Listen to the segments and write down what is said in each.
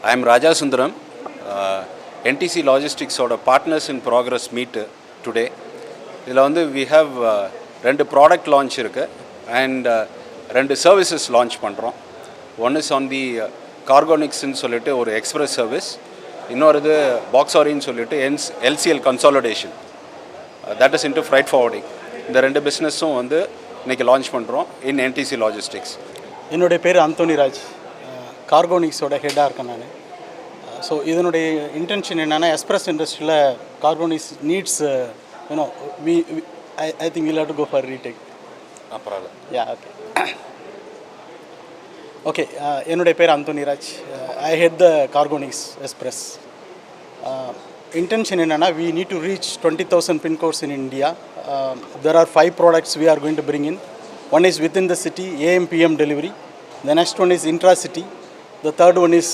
I am Raja Sundaram, NTC Logistics or Partners in Progress meet today. We have two product launch and two services launch. One is on the Cargonix or Xpress service. Another Boxory LCL consolidation. That is into freight forwarding. The two business launch in NTC Logistics. என்னோட பேர் Anthony Raj கார்கோனிக்ஸோட ஹெட்டாக இருக்கேன் நான். So இதனுடைய intention என்னென்னா Express இண்டஸ்ட்ரியில் Cargonix needs I think will have to go for retake. அப்புறம் ya okay okay என்னுடைய பேர் Anthony Raj. I head the Cargonix Express. Intention என்னென்னா we need to reach 20,000 pin codes in India. There are 5 products we are going to bring in. One is within the city, AM PM delivery. The next one is intra-city. The third one is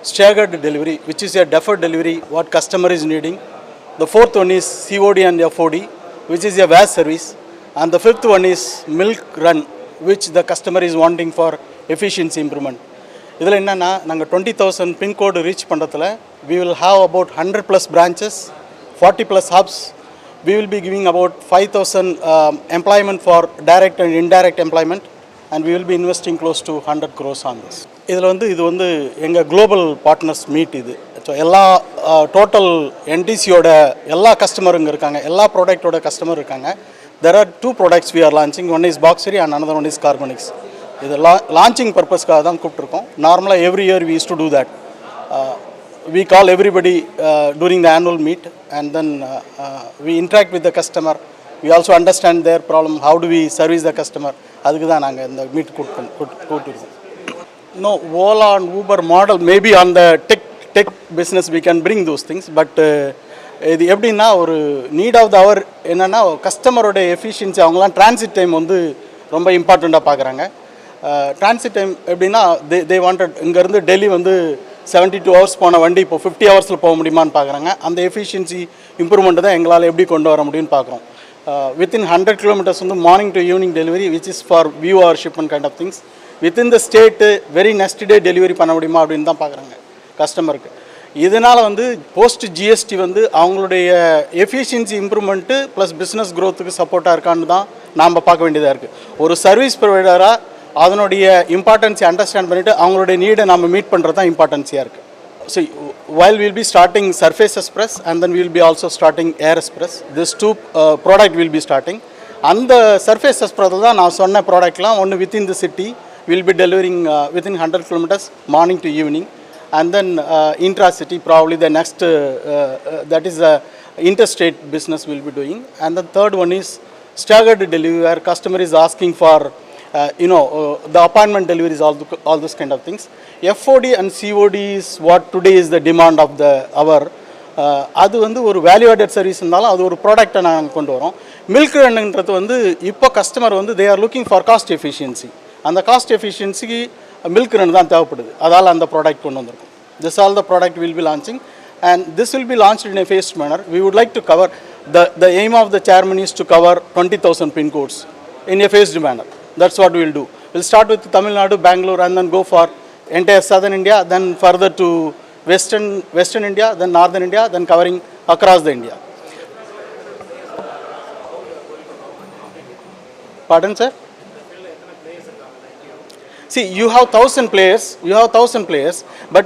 staggered delivery, which is a deferred delivery, what customer is needing. The fourth one is COD and FOD, which is a VAS service. And the fifth one is milk run, which the customer is wanting for efficiency improvement. இதில் என்னென்னா நாங்கள் 20,000 pincode reach பண்ணுறதுல we will have about 100 plus branches, 40 plus hubs. We will be giving about 5,000 employment for direct and indirect employment, and we will be investing close to 100 crores on this. இது எங்கள் global partners meet இது. So எல்லா total என்டிசியோட எல்லா கஸ்டமருங்க இருக்காங்க, எல்லா ப்ராடக்டோட customer இருக்காங்க. There are 2 products we are launching. One is Boxory and another one is Cargonix. இது லான்ச்சிங் பர்பஸ்க்காக தான் கூப்பிட்ருக்கோம். நார்மலாக every year we used to do that. We call everybody during the annual meet, and then we interact with the customer. We also understand their problem. How do we service the customer? அதுக்கு தான் நாங்கள் இந்த meet கூப்பிட்டுருக்கோம். No, Ola and Uber model, maybe on the tech business we can bring those things, but இது எப்படின்னா ஒரு need of the அவர் என்னென்னா கஸ்டமரோட efficiency அவங்களாம் டிரான்சிட் டைம் ரொம்ப இம்பார்ட்டண்ட்டாக பார்க்குறாங்க. டிரான்சிட் டைம் எப்படின்னா தே வாண்டட் இங்கேருந்து டெல்லி 72 hours போன வண்டி இப்போ 50 ஹவர்ஸில் போக முடியுமான்னு பார்க்குறாங்க. அந்த எஃபிஷியன்சி இம்ப்ரூவ்மெண்ட்டு தான் எங்களால் எப்படி கொண்டு வர முடியும்னு பார்க்குறோம். Within 100 kilometers morning to evening delivery, which is for few or shipment kind of things. Within the state very next day delivery பண்ண முடியுமா அப்படின்னு தான் பார்க்குறாங்க கஸ்டமருக்கு. இதனால் போஸ்ட் ஜிஎஸ்டி அவங்களுடைய எஃபிஷியன்சி இம்ப்ரூவ்மெண்ட்டு ப்ளஸ் பிஸ்னஸ் க்ரோத்துக்கு சப்போர்ட்டாக இருக்கான்னு தான் நாம் பார்க்க வேண்டியதாக இருக்குது. ஒரு சர்வீஸ் ப்ரொவைடராக அதனுடைய இம்பார்ட்டன்ஸை அண்டர்ஸ்டாண்ட் பண்ணிவிட்டு அவங்களுடைய நீடை நம்ம மீட் பண்ணுறது தான் இம்பார்ட்டன்ஸியாக இருக்குது. So while we'll be starting surface express and then we'll be also starting air express, this 2 product will be starting. அந்த surface express தான் நான் சொன்ன ப்ராடக்ட்லாம் ஒன்று within the city will be delivering within 100 kilometers morning to evening, and then intra-city probably the next that is interstate business will be doing. And the third one is staggered delivery, where customer is asking for the appointment deliveries, all those kind of things. FOD and COD is what today is the demand of the hour. அது ஒரு value added service இருந்தாலும் அது ஒரு ப்ராடக்டை நாங்கள் கொண்டு வரோம். Milk ரன்ன்றது இப்போ customer they are looking for cost efficiency. அந்த காஸ்ட் எஃபிஷியன்சிக்கு மில்க் ரன் தான் தேவைப்படுது. அதால் அந்த ப்ராடக்ட் கொண்டு வந்திருக்கோம். This all the product will be launching, and this will be launched in a phased manner. We would like to cover, the aim of the chairman is to cover 20,000 pin codes in a phased manner. That's what we will do. We'll start with Tamil Nadu, Bangalore, and then go for entire southern India, then further to western India, then northern India, then covering across the India. Pardon, sir? See, you have 1,000 players, but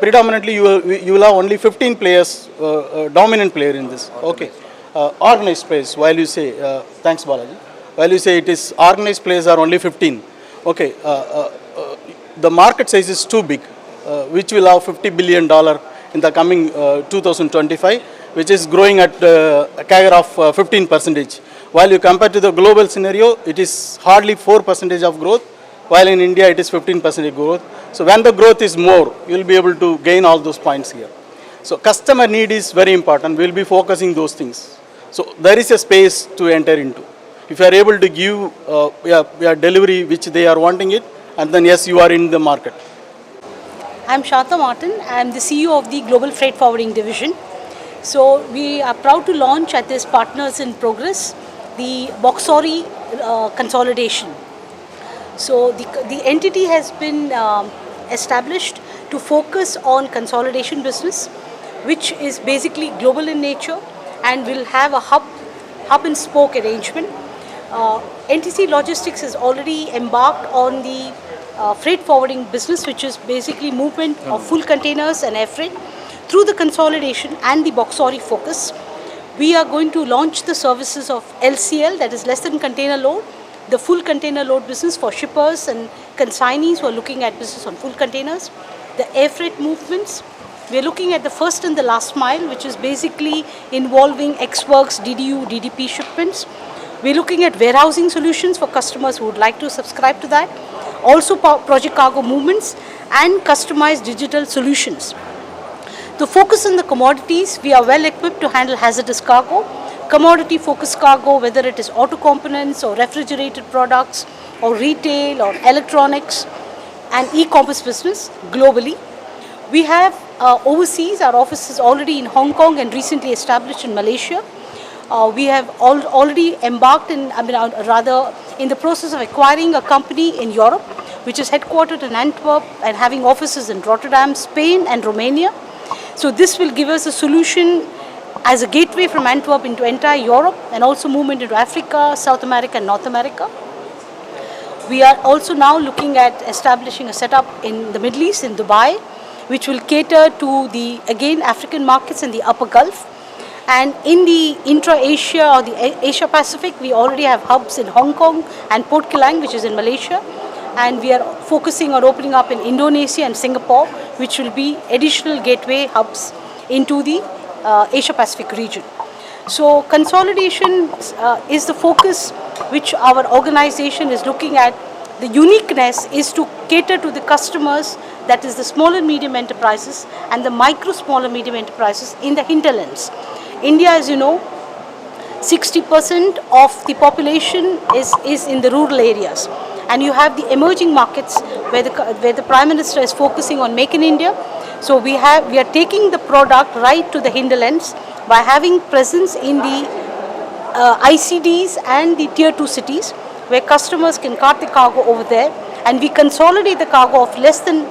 predominantly you will have only 15 players, dominant player in this. Okay. Organized players, while you say, thanks Balaji, while you say it is organized players are only 15. Okay, the market size is too big, which will have $50 billion in the coming 2025, which is growing at a CAGR of 15%. While you compare to the global scenario, it is hardly 4% of growth, while in India it is 15% growth. So when the growth is more, you will be able to gain all those points here. So customer need is very important. We will be focusing those things. So there is a space to enter into. If you are able to give delivery which they are wanting it, and then yes, you are in the market. I am Shata Martin. I am the CEO of the Global Freight Forwarding Division. So we are proud to launch at this Partners in Progress the Boxory consolidation. So the entity has been established to focus on consolidation business, which is basically global in nature and will have a hub and spoke arrangement. NTC Logistics has already embarked on the freight forwarding business, which is basically movement of full containers and air freight. Through the consolidation and the Boxory focus, we are going to launch the services of LCL, that is less than container load, the full container load business for shippers and consignees who are looking at business on full containers, the air freight movements. We are looking at the first and the last mile, which is basically involving Xworks, DDU, DDP shipments. We're looking at warehousing solutions for customers who would like to subscribe to that. Also project cargo movements and customized digital solutions. To focus on the commodities, we are well equipped to handle hazardous cargo, commodity focused cargo, whether it is auto components or refrigerated products or retail or electronics and e-commerce business globally. We have overseas, our office is already in Hong Kong and recently established in Malaysia. We have already embarked in, in the process of acquiring a company in Europe, which is headquartered in Antwerp and having offices in Rotterdam, Spain and Romania. So this will give us a solution as a gateway from Antwerp into entire Europe and also movement into Africa, South America and North America. We are also now looking at establishing a setup in the Middle East, in Dubai, which will cater to the, again, African markets in the Upper Gulf. And in the intra-Asia or the Asia Pacific, we already have hubs in Hong Kong and Port Kelang, which is in Malaysia. And we are focusing on opening up in Indonesia and Singapore, which will be additional gateway hubs into the Asia Pacific region. So consolidation is the focus which our organization is looking at. The uniqueness is to cater to the customers, that is the small and medium enterprises and the micro, small and medium enterprises in the hinterlands. India, as you know, 60% of the population is in the rural areas. And you have the emerging markets where the Prime Minister is focusing on Make in India. So we are taking the product right to the hinterlands by having presence in the ICDs and the tier 2 cities where customers can cart the cargo over there, and we consolidate the cargo of less than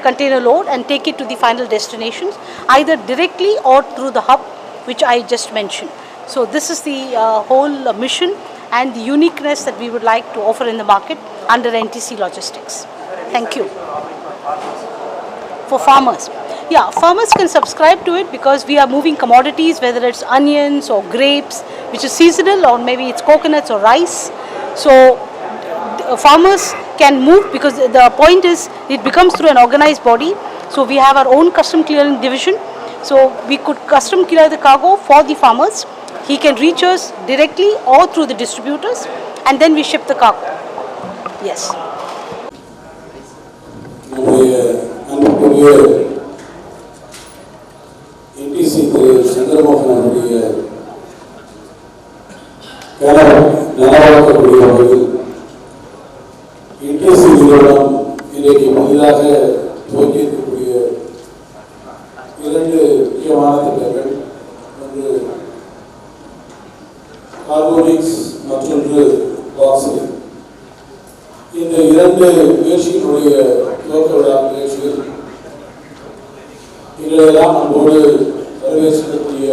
container load and take it to the final destinations, either directly or through the hub, which I just mentioned. So this is the whole mission and the uniqueness that we would like to offer in the market under NTC Logistics. Thank you. For farmers. Yeah, farmers can subscribe to it because we are moving commodities, whether it's onions or grapes, which is seasonal, or maybe it's coconuts or rice. So farmers can move because the point is it becomes through an organized body. So we have our own custom clearing division. So we could custom clear the cargo for the farmers. He can reach us directly or through the distributors, and then we ship the cargo. Yes. NTC நிறுவனம் இன்றைக்கு புதிதாக துவக்கியிருக்கக்கூடிய இரண்டு முக்கியமான திட்டங்கள், ஒன்று கார்கோனிக்ஸ், மற்றொன்று பாக்ஸரி. இந்த இரண்டு முயற்சிகளுடைய துவக்க விழா நிகழ்ச்சியில் எங்களெல்லாம் நம்மோடு வரவேற்கக்கூடிய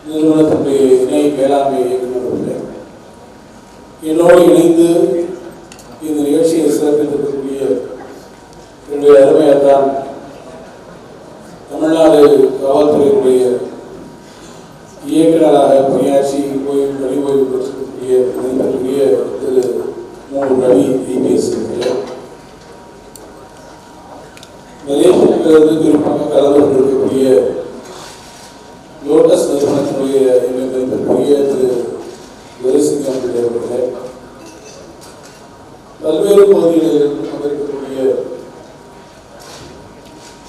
நிறுவனத்தினுடைய இணை மேலாண்மை இயக்குநர்கள், என்னோடு இணைந்து இந்த நிகழ்ச்சியை சிறப்பித்திருக்கக்கூடிய என்னுடைய அருமையார்தான் தமிழ்நாடு காவல்துறையினுடைய இயக்குநராக பணியாற்றி பணி ஓய்வு பெற்றிருக்கக்கூடிய திரு ரவி ஐபிஎஸ் மலேசியாவிலிருந்து குறிப்பாக கலந்து கொண்டிருக்கக்கூடிய லோட்டஸ் நிறுவனத்தினுடைய மதிப்பிற்குரிய திரு துரைசிங்கம் அவர்களே, பல்வேறு பகுதிகளில் வந்திருக்கக்கூடிய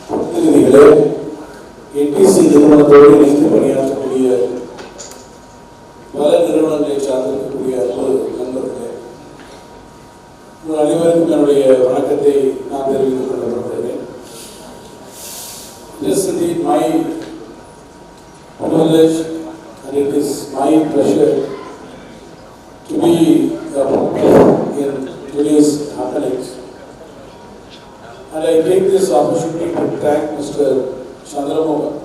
பிரதிநிதிகளே, என்டிசி நிறுவனத்தோடு இணைந்து பணியாற்றக்கூடிய பல நிறுவனங்களை சார்ந்திருக்கக்கூடிய அன்பு நண்பர்களே, உங்கள் அனைவருக்கும் என்னுடைய வணக்கத்தை நான் தெரிவித்துக் கொள்ள விரும்புகிறேன். It is indeed my privilege and it is my pleasure to be in today's happenings, and I take take this opportunity to thank Mr. Chandramohan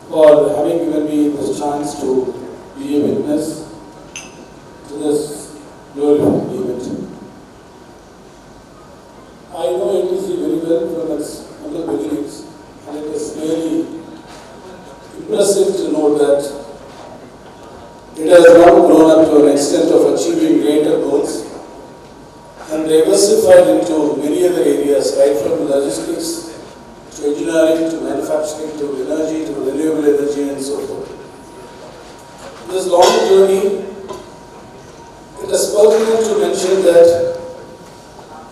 for having given me this chance to be a witness to this glorious event. I know NTC very well from its humble beginnings, and it is really impressive to know that it has now grown up to an extent of achieving greater goals and diversified into many other areas, right from logistics to engineering to manufacturing to energy to renewable energy and so forth. This long journey, it is pertinent to mention that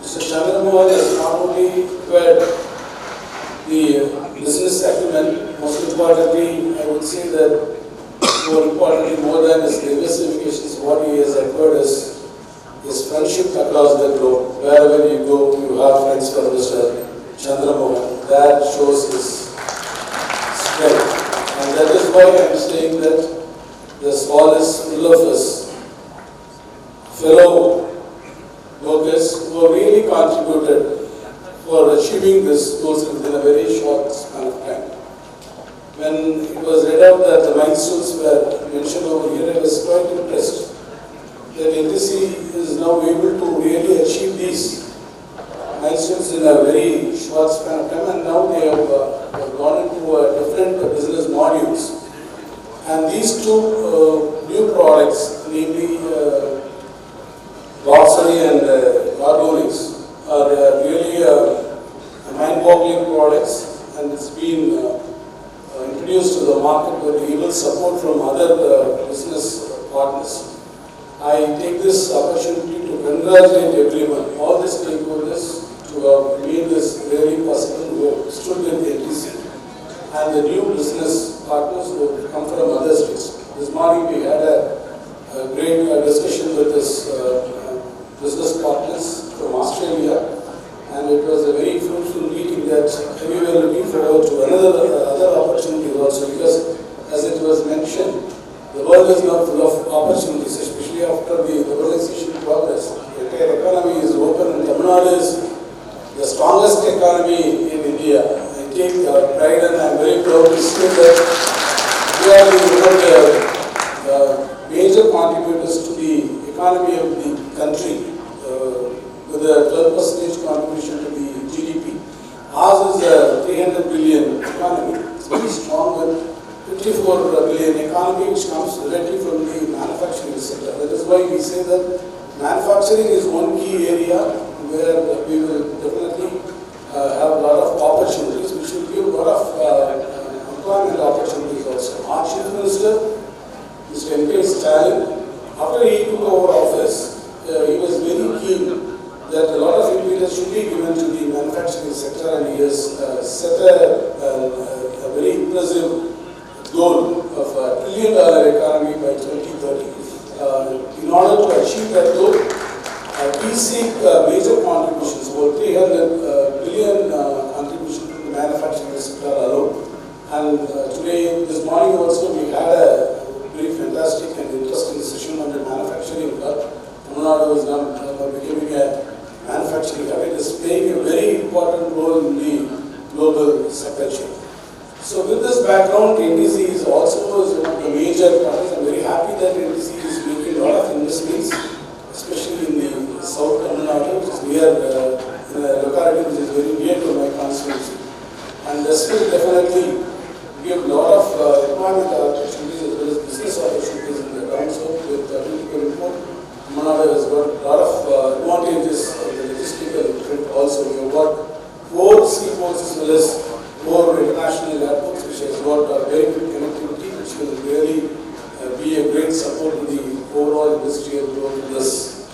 Mr. Chandramohan has not only acquired the business acumen, most importantly, I would say that more than his diversifications, what he has acquired is his friendship across the globe. Wherever you go, you have friends for Mr. Chandramohan. That shows his strength. And that is why I am saying that this hall is full of his fellow workers who have really contributed for achieving this goals within a very short span of time. When it was read out that the milestones were mentioned over here, I was quite impressed that NTC is now able to really achieve these milestones in a very short span of time, and now they have gone into different business modules. And these two new products, namely Boxory and Cargonix, are really mind-boggling products, and it's been introduced to the market with able support from other business partners. I take this opportunity to congratulate everyone, all the stakeholders, to have made this really possible, who have stood with NTC, and the new business partners who have come from other states. This morning we had a great discussion with this business partners from Australia, and it was a very fruitful meeting that we were looking forward to other opportunities also, because as it was mentioned, the world is now full of opportunities, especially after the globalization progress. The entire economy is open, and Tamil Nadu is the strongest economy in India. I take pride, and I am very proud to say that we are the major contributors to the economy of the country, with a 12% contribution to the GDP. Ours is a 300 billion economy. It's very strong, with 54 billion economy, which comes directly from the manufacturing sector. That is why we say that manufacturing is one key area where we will definitely have a lot of opportunities, which will give a lot of employment opportunities also. Our Chief Minister, Mr. Engi, after he took over office, he was very keen that a lot of impetus should be given to the manufacturing sector, and he has set a very impressive goal of $1 trillion economy by 2030. In order to achieve that goal, we seek major contributions, about 300 billion contribution to the manufacturing sector alone. And today, this morning also, we had a very fantastic and interesting session on the manufacturing. Tamil Nadu is now becoming a manufacturing hub. It is playing a very important role in the global supply chain. So with this background, NTC is also one of the major partners. I'm very happy that NTC is making a lot of investments, especially in the South Tamil Nadu, which is near, in a locality which is very near to my constituency. And this will definitely give a lot of employment opportunities as well as business opportunities in the town. So with political import, Tamil Nadu has got a lot of advantages in the logistical front also. We have got 4 seaports as well as 4 international airports, which has got a very good connectivity, which will really be a great support to the overall industrial growth in this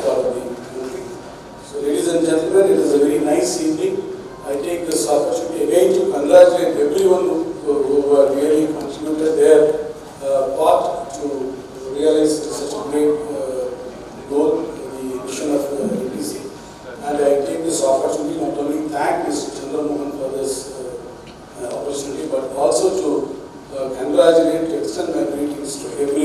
part of the country. So, ladies and gentlemen, it is a very nice evening. I take this opportunity again to congratulate everyone who really contributed their part to realize such a great goal, the mission of NTC. And I take this opportunity not only thank Mr. Chandramohan for this opportunity, but also to congratulate, to extend my greetings to every